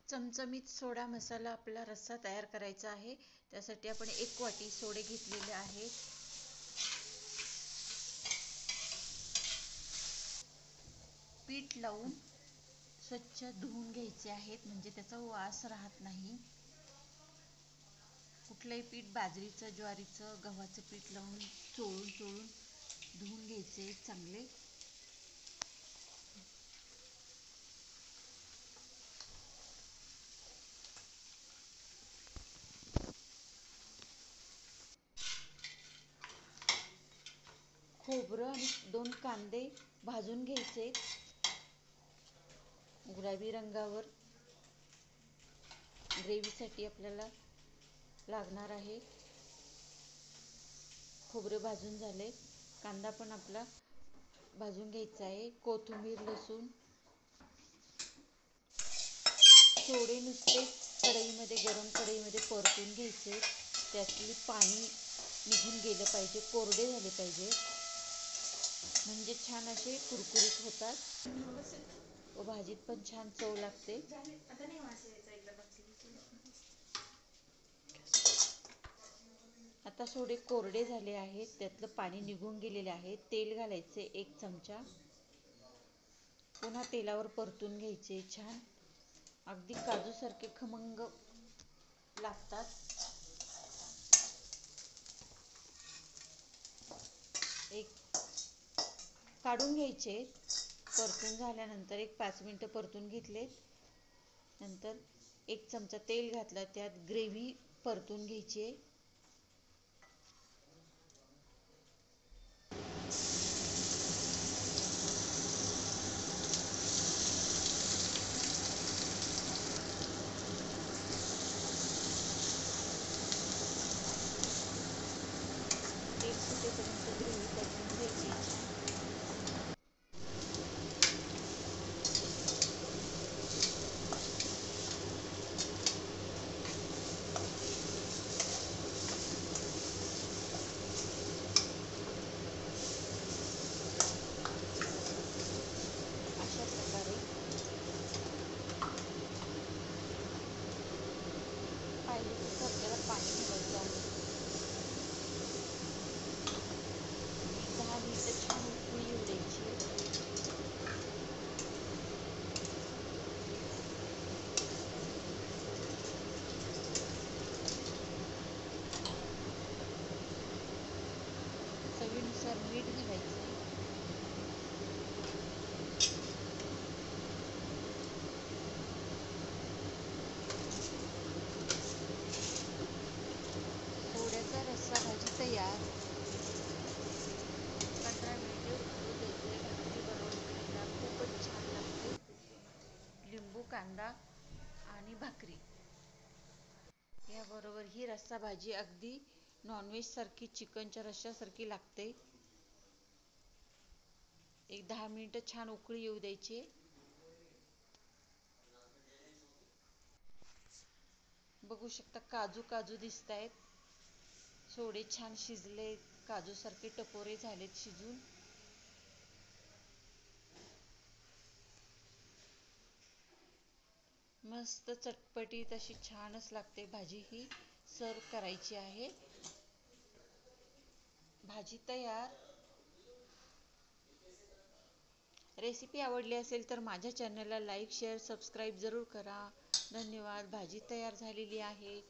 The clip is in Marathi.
चमचमीत सोडा मसाला आपला रस्सा तयार करायचा आहे. त्यासाठी आपण 1 वाटी सोडे घेतलेले आहेत. पीठ लावून स्वच्छ धुवून घ्यायचे आहेत, म्हणजे त्याचा वास राहत नाही. कुठलंही पीठ, बाजरीचं, ज्वारीचं, गव्हाचं पीठ लावून चोळून धुवून घ्यायचे चांगले. खोबरं आणि 2 कांदे भाजून घ्यायचे गुलाबी रंगावर. ग्रेव्हीसाठी आपल्याला लागणार आहे. खोबरे भाजून झाले, कांदा पण आपला भाजून घ्यायचा आहे. कोथिंबीर, लसूण, सोडे नुसते गरम कढईमध्ये परतून घ्यायचे. त्यातली पाणी निघून गेलं पाहिजे, कोरडे झाले पाहिजे, म्हणजे छान असे कुरकुरीत होतात व भाजीत पण छान चव लागते. आता सोडे कोरडे झाले आहेत, त्यातलं पाणी निघून गेलेले आहे. तेल घालायचे 1 चमचा. पुन्हा तेलावर परतून घ्यायचे छान. अगदी काजूसारखे खमंग लागतात. काढून घ्यायचे. परतून झाल्यानंतर 5 मिनिटं परतून घेतले. नंतर 1 चमचा तेल घातलं, त्यात ग्रेव्ही परतून घ्यायची. तेल सुटेपर्यंत ग्रेव्ही परतून घ्यायची. अशा प्रकारे पाहिजे तसं आपल्याला पाणी घालायचं आहे. 10 मिनिटं छान उकळी येऊ द्यायची. चवीनुसार मीठ घालायचं. सोड्याचा रस्सा भाजी तयार. 15 मिनिटे उकळू द्यायचे. भाकरी बरोबर खायला खूपच छान लागते. लिंबू, कांदा आणि भाकरी याबरोबर ही रस्सा भाजी अगदी नॉनव्हेज सारखी, चिकनच्या रश्श्यासारखी लागते. 10 मिनिटं छान उकळी येऊ द्यायची. बघू शकता काजू दिसत आहेत. सोडे छान शिजले, काजूसारखे टपोरे झालेत शिजून. मस्त चटपटीत अशी छानच लागते भाजी. ही सर्व करायची आहे. भाजी तयार. रेसिपी आवडली असेल तर माझ्या चॅनलला लाईक, शेअर, सबस्क्राईब जरूर करा. धन्यवाद. भाजी तयार झालेली आहे.